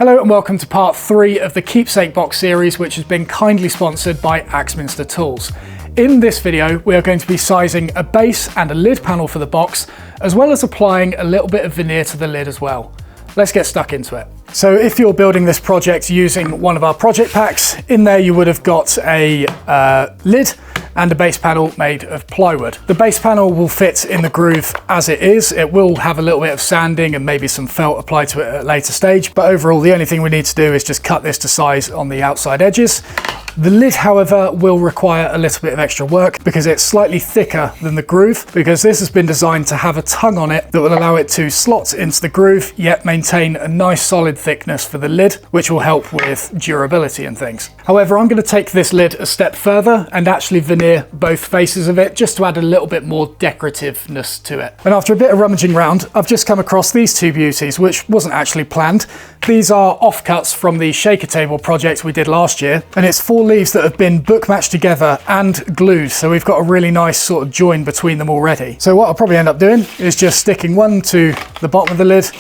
Hello and welcome to part 3 of the Keepsake Box series, which has been kindly sponsored by Axminster Tools. In this video, we are going to be sizing a base and a lid panel for the box, as well as applying a little bit of veneer to the lid as well. Let's get stuck into it. So if you're building this project using one of our project packs, in there you would have got a lid and a base panel made of plywood. The base panel will fit in the groove as it is. It will have a little bit of sanding and maybe some felt applied to it at a later stage, but overall the only thing we need to do is just cut this to size on the outside edges. The lid, however, will require a little bit of extra work because it's slightly thicker than the groove, because this has been designed to have a tongue on it that will allow it to slot into the groove, yet maintain a nice solid thickness for the lid, which will help with durability and things. However, I'm going to take this lid a step further and actually veneer both faces of it, just to add a little bit more decorativeness to it. And after a bit of rummaging around, I've just come across these two beauties, which wasn't actually planned. These are offcuts from the shaker table project we did last year, and it's 4 leaves that have been book matched together and glued, so we've got a really nice sort of join between them already. So what I'll probably end up doing is just sticking one to the bottom of the lid,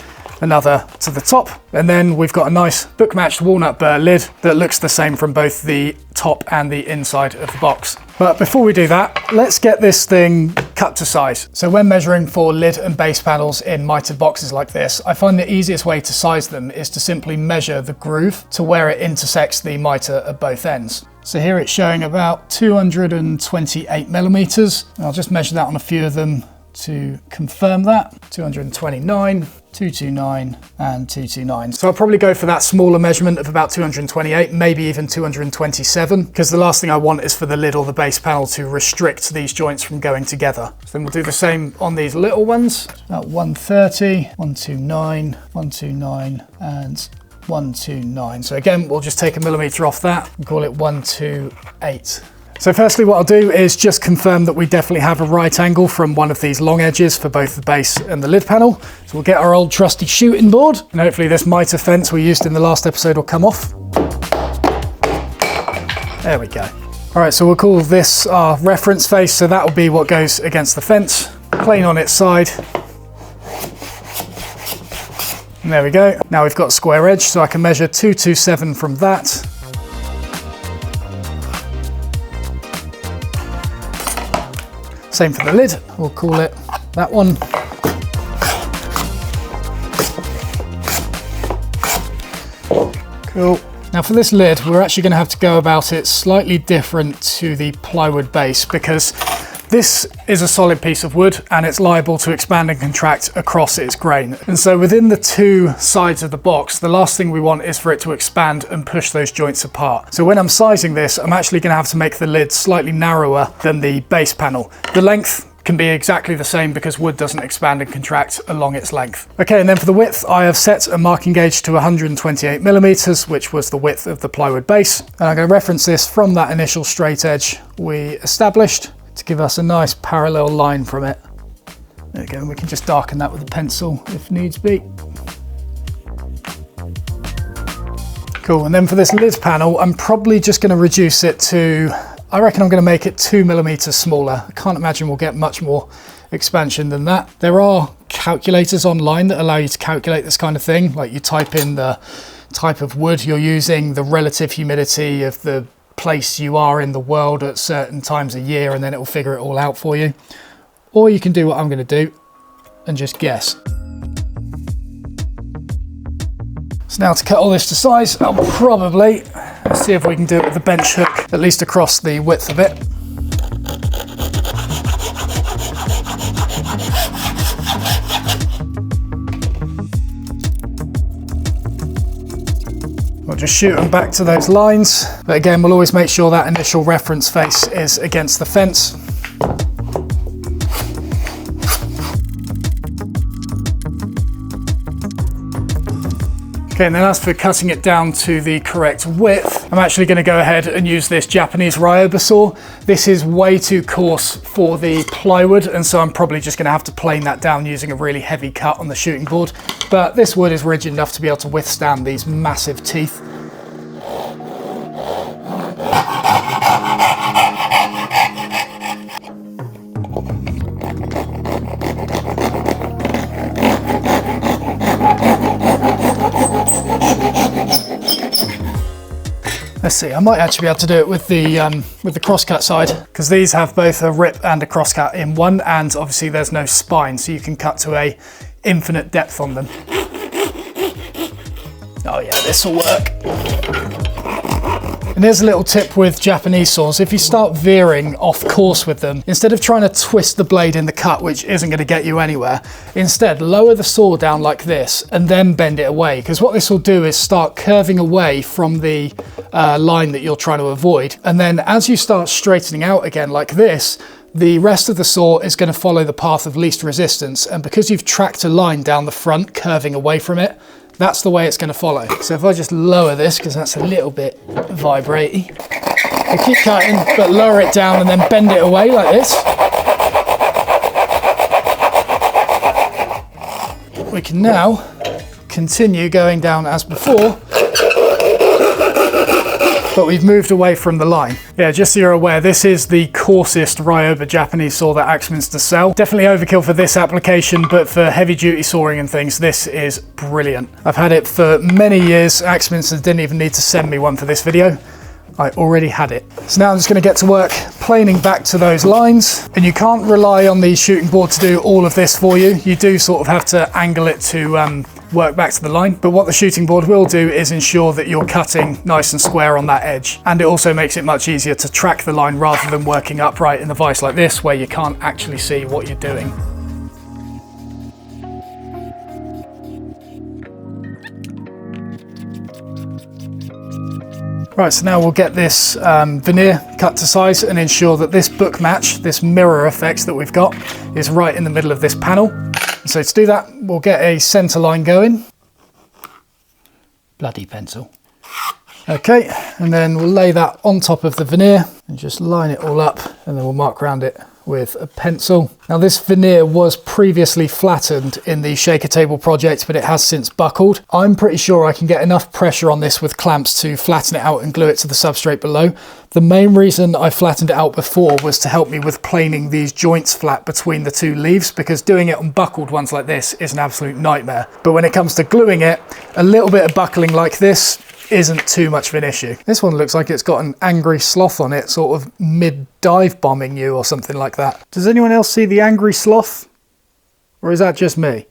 another to the top, and then we've got a nice book matched walnut burr lid that looks the same from both the top and the inside of the box. But before we do that, let's get this thing cut to size. So when measuring for lid and base panels in mitered boxes like this, I find the easiest way to size them is to simply measure the groove to where it intersects the mitre at both ends. So here it's showing about 228 millimeters. I'll just measure that on a few of them to confirm that. 229, 229 and 229. So I'll probably go for that smaller measurement of about 228, maybe even 227, because the last thing I want is for the lid or the base panel to restrict these joints from going together. So then we'll do the same on these little ones. About 130, 129, 129 and 129. So again, we'll just take a millimeter off that and call it 128. So firstly, what I'll do is just confirm that we definitely have a right angle from one of these long edges for both the base and the lid panel. So we'll get our old trusty shooting board, and hopefully this mitre fence we used in the last episode will come off. There we go. All right, so we'll call this our reference face. So that will be what goes against the fence, plane on its side. And there we go. Now we've got a square edge, so I can measure 227 from that. Same for the lid, we'll call it that one. Cool. Now for this lid, we're actually going to have to go about it slightly different to the plywood base, because this is a solid piece of wood and it's liable to expand and contract across its grain. And so within the two sides of the box, the last thing we want is for it to expand and push those joints apart. So when I'm sizing this, I'm actually going to have to make the lid slightly narrower than the base panel. The length can be exactly the same because wood doesn't expand and contract along its length. Okay, and then for the width, I have set a marking gauge to 128 millimeters, which was the width of the plywood base. And I'm going to reference this from that initial straight edge we established to give us a nice parallel line from it. There we go, and we can just darken that with a pencil if needs be. Cool, and then for this lid panel, I'm probably just going to reduce it to, I reckon I'm going to make it 2 millimeters smaller. I can't imagine we'll get much more expansion than that. There are calculators online that allow you to calculate this kind of thing. Like you type in the type of wood you're using, the relative humidity of the place you are in the world at certain times a year, and then it will figure it all out for you. Or you can do what I'm going to do and just guess. So now to cut all this to size, I'll probably, let's see if we can do it with the bench hook, at least across the width of it. We'll just shoot them back to those lines. But again, we'll always make sure that initial reference face is against the fence. Okay, and then as for cutting it down to the correct width, I'm actually going to go ahead and use this Japanese Ryoba saw. This is way too coarse for the plywood, and so I'm probably just going to have to plane that down using a really heavy cut on the shooting board. But this wood is rigid enough to be able to withstand these massive teeth. Let's see, I might actually be able to do it with the crosscut side, because these have both a rip and a crosscut in one, and obviously there's no spine, so you can cut to a infinite depth on them. Oh yeah, this will work. And here's a little tip with Japanese saws. If you start veering off course with them, instead of trying to twist the blade in the cut, which isn't going to get you anywhere, instead lower the saw down like this and then bend it away. Because what this will do is start curving away from the line that you're trying to avoid. And then as you start straightening out again like this, the rest of the saw is going to follow the path of least resistance. And because you've tracked a line down the front, curving away from it, that's the way it's going to follow. So if I just lower this, because that's a little bit vibraty, I keep cutting, but lower it down and then bend it away like this. We can now continue going down as before, but we've moved away from the line. Yeah, just so you're aware, this is the coarsest Ryoba Japanese saw that Axminster sell. Definitely overkill for this application, but for heavy duty sawing and things, this is brilliant. I've had it for many years. Axminster didn't even need to send me one for this video. I already had it. So now I'm just going to get to work planing back to those lines. And you can't rely on the shooting board to do all of this for you. You do sort of have to angle it to work back to the line. But what the shooting board will do is ensure that you're cutting nice and square on that edge. And it also makes it much easier to track the line rather than working upright in the vise like this, where you can't actually see what you're doing. Right, so now we'll get this veneer cut to size and ensure that this book match, this mirror effect that we've got, is right in the middle of this panel. So to do that, we'll get a center line going. Bloody pencil. Okay, and then we'll lay that on top of the veneer and just line it all up, and then we'll mark around it with a pencil. Now this veneer was previously flattened in the shaker table project, but it has since buckled. I'm pretty sure I can get enough pressure on this with clamps to flatten it out and glue it to the substrate below. The main reason I flattened it out before was to help me with planing these joints flat between the two leaves, because doing it on buckled ones like this is an absolute nightmare. But when it comes to gluing it, a little bit of buckling like this isn't too much of an issue. This one looks like it's got an angry sloth on it, sort of mid-dive bombing you or something like that. Does anyone else see the angry sloth? Or is that just me?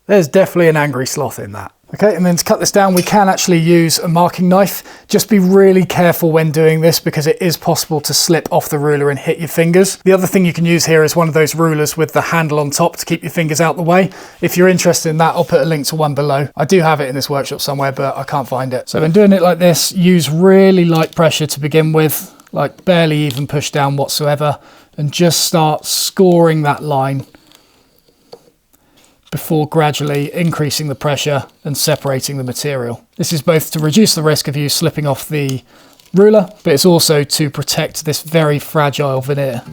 There's definitely an angry sloth in that. Okay, and then to cut this down, we can actually use a marking knife. Just be really careful when doing this, because it is possible to slip off the ruler and hit your fingers. The other thing you can use here is one of those rulers with the handle on top to keep your fingers out the way. If you're interested in that, I'll put a link to one below. I do have it in this workshop somewhere, but I can't find it. So when doing it like this, use really light pressure to begin with, like barely even push down whatsoever, and just start scoring that line before gradually increasing the pressure and separating the material. This is both to reduce the risk of you slipping off the ruler, but it's also to protect this very fragile veneer.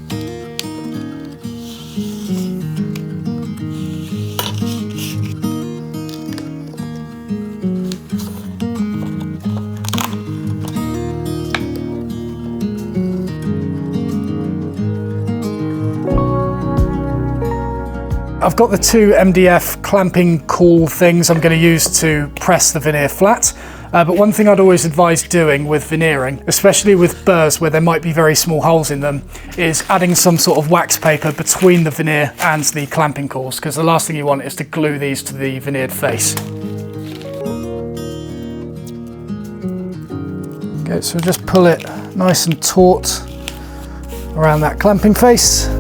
I've got the two MDF clamping caul things I'm going to use to press the veneer flat. But one thing I'd always advise doing with veneering, especially with burrs where there might be very small holes in them, is adding some sort of wax paper between the veneer and the clamping cauls, because the last thing you want is to glue these to the veneered face. Okay, so just pull it nice and taut around that clamping face.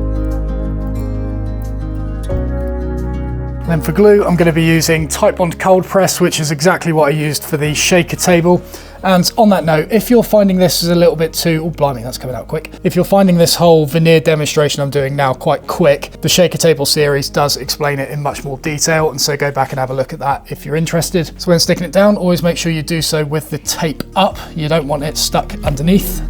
Then for glue, I'm going to be using Titebond cold press, which is exactly what I used for the shaker table. And on that note, if you're finding this is a little bit too, oh blimey, that's coming out quick. If you're finding this whole veneer demonstration I'm doing now quite quick, the shaker table series does explain it in much more detail, and so go back and have a look at that if you're interested. So when sticking it down, always make sure you do so with the tape up. You don't want it stuck underneath.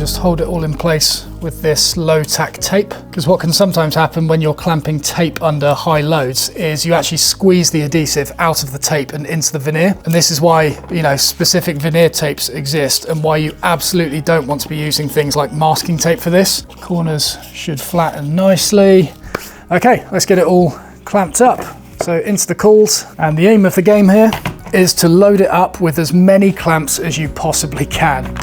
Just hold it all in place with this low tack tape, because what can sometimes happen when you're clamping tape under high loads is you actually squeeze the adhesive out of the tape and into the veneer. And this is why, you know, specific veneer tapes exist, and why you absolutely don't want to be using things like masking tape for this. Corners should flatten nicely. Okay, let's get it all clamped up. So into the cools, and the aim of the game here is to load it up with as many clamps as you possibly can.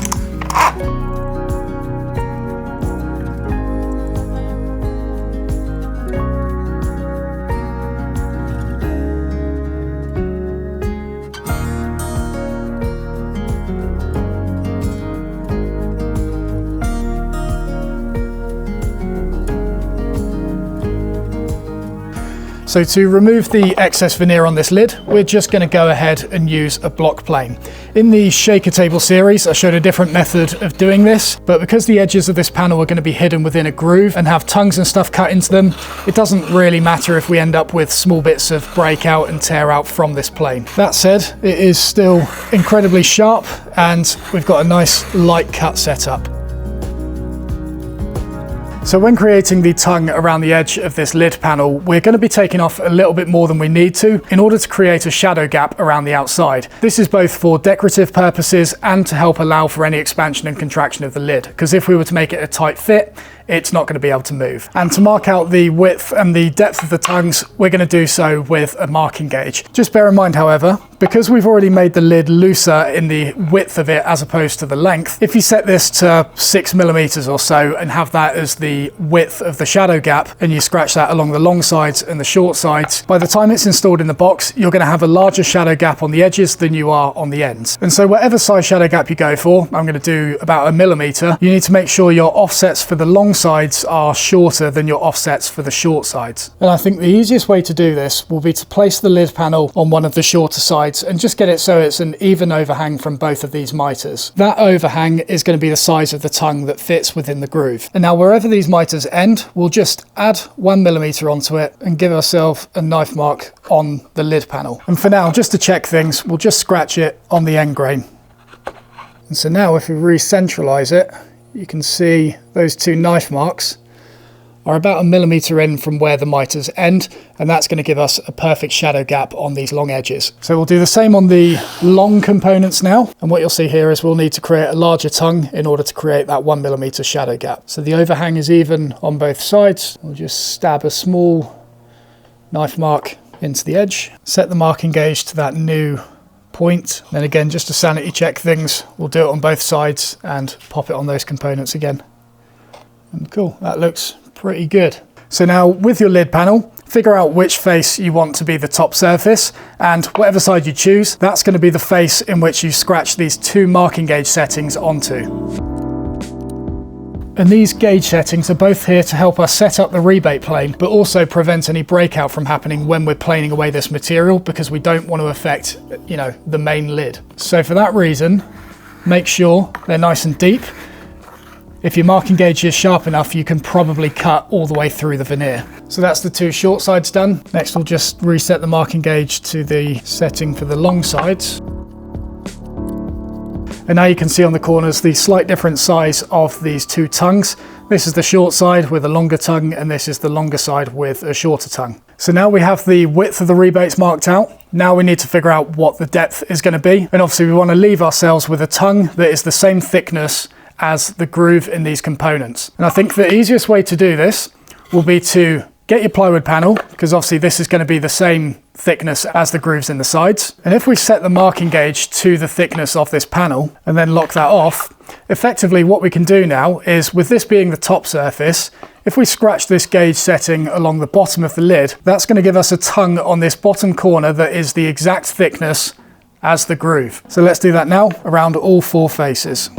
So to remove the excess veneer on this lid, we're just going to go ahead and use a block plane. In the shaker table series, I showed a different method of doing this, but because the edges of this panel are going to be hidden within a groove and have tongues and stuff cut into them, it doesn't really matter if we end up with small bits of breakout and tear out from this plane. That said, it is still incredibly sharp and we've got a nice light cut setup. So when creating the tongue around the edge of this lid panel, we're going to be taking off a little bit more than we need to in order to create a shadow gap around the outside. This is both for decorative purposes and to help allow for any expansion and contraction of the lid, because if we were to make it a tight fit, it's not going to be able to move. And to mark out the width and the depth of the tongues, we're going to do so with a marking gauge. Just bear in mind, however, because we've already made the lid looser in the width of it as opposed to the length, if you set this to 6mm or so and have that as the width of the shadow gap, and you scratch that along the long sides and the short sides, by the time it's installed in the box, you're going to have a larger shadow gap on the edges than you are on the ends. And so whatever size shadow gap you go for, I'm going to do about 1mm, you need to make sure your offsets for the long sides are shorter than your offsets for the short sides. And I think the easiest way to do this will be to place the lid panel on one of the shorter sides and just get it so it's an even overhang from both of these miters. That overhang is going to be the size of the tongue that fits within the groove. And now wherever these miters end, we'll just add 1mm onto it and give ourselves a knife mark on the lid panel. And for now, just to check things, we'll just scratch it on the end grain. And so now if we re-centralize it, you can see those two knife marks are about 1mm in from where the miters end, and that's going to give us a perfect shadow gap on these long edges. So we'll do the same on the long components now, and what you'll see here is we'll need to create a larger tongue in order to create that 1mm shadow gap. So the overhang is even on both sides. We'll just stab a small knife mark into the edge, set the marking gauge to that new point. Then again, just to sanity check things, we'll do it on both sides and pop it on those components again. And cool, that looks pretty good. So now with your lid panel, figure out which face you want to be the top surface, and whatever side you choose, that's going to be the face in which you scratch these two marking gauge settings onto. And these gauge settings are both here to help us set up the rebate plane, but also prevent any breakout from happening when we're planing away this material, because we don't want to affect, the main lid. So for that reason, make sure they're nice and deep. If your marking gauge is sharp enough, you can probably cut all the way through the veneer. So that's the two short sides done. Next, we'll just reset the marking gauge to the setting for the long sides. And now you can see on the corners the slight different size of these two tongues. This is the short side with a longer tongue, and this is the longer side with a shorter tongue. So now we have the width of the rebates marked out. Now we need to figure out what the depth is going to be. And obviously we want to leave ourselves with a tongue that is the same thickness as the groove in these components. And I think the easiest way to do this will be to get your plywood panel, because obviously this is going to be the same thickness as the grooves in the sides. And if we set the marking gauge to the thickness of this panel and then lock that off, effectively what we can do now is, with this being the top surface, if we scratch this gauge setting along the bottom of the lid, that's going to give us a tongue on this bottom corner that is the exact thickness as the groove. So let's do that now around all four faces.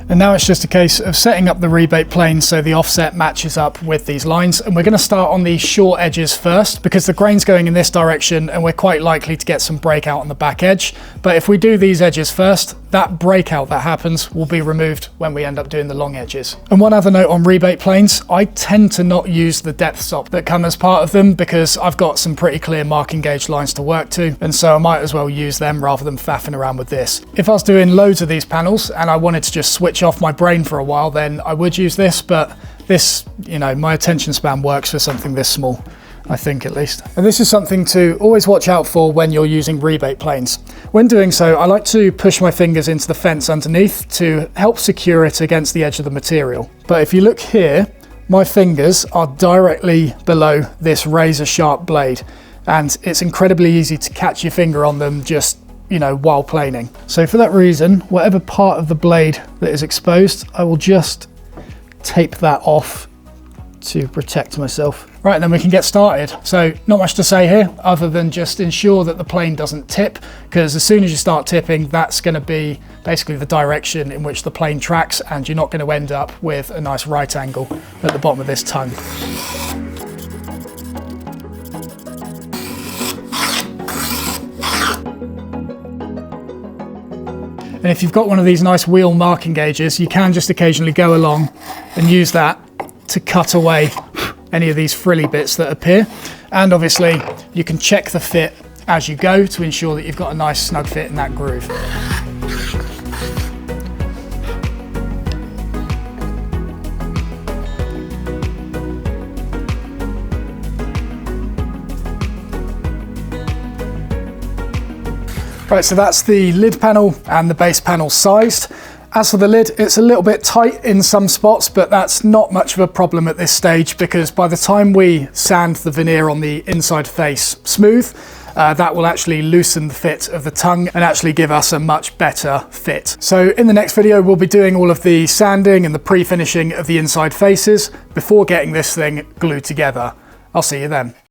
And now it's just a case of setting up the rebate plane so the offset matches up with these lines. And we're going to start on the short edges first, because the grain's going in this direction and we're quite likely to get some breakout on the back edge. But if we do these edges first, that breakout that happens will be removed when we end up doing the long edges. And one other note on rebate planes, I tend to not use the depth stop that come as part of them, because I've got some pretty clear marking gauge lines to work to, and so I might as well use them rather than faffing around with this. If I was doing loads of these panels and I wanted to just switch off my brain for a while, then I would use this, but this, my attention span works for something this small, I think at least. And this is something to always watch out for when you're using rebate planes. When doing so, I like to push my fingers into the fence underneath to help secure it against the edge of the material. But if you look here, my fingers are directly below this razor sharp blade, and it's incredibly easy to catch your finger on them just, you know, while planing. So for that reason, whatever part of the blade that is exposed, I will just tape that off to protect myself. Right, then we can get started. So not much to say here other than just ensure that the plane doesn't tip, because as soon as you start tipping, that's going to be basically the direction in which the plane tracks, and you're not going to end up with a nice right angle at the bottom of this tongue. And if you've got one of these nice wheel marking gauges, you can just occasionally go along and use that to cut away any of these frilly bits that appear. And obviously you can check the fit as you go to ensure that you've got a nice snug fit in that groove. Right, so that's the lid panel and the base panel sized. As for the lid, it's a little bit tight in some spots, but that's not much of a problem at this stage, because by the time we sand the veneer on the inside face smooth, that will actually loosen the fit of the tongue and actually give us a much better fit. So in the next video, we'll be doing all of the sanding and the pre-finishing of the inside faces before getting this thing glued together. I'll see you then.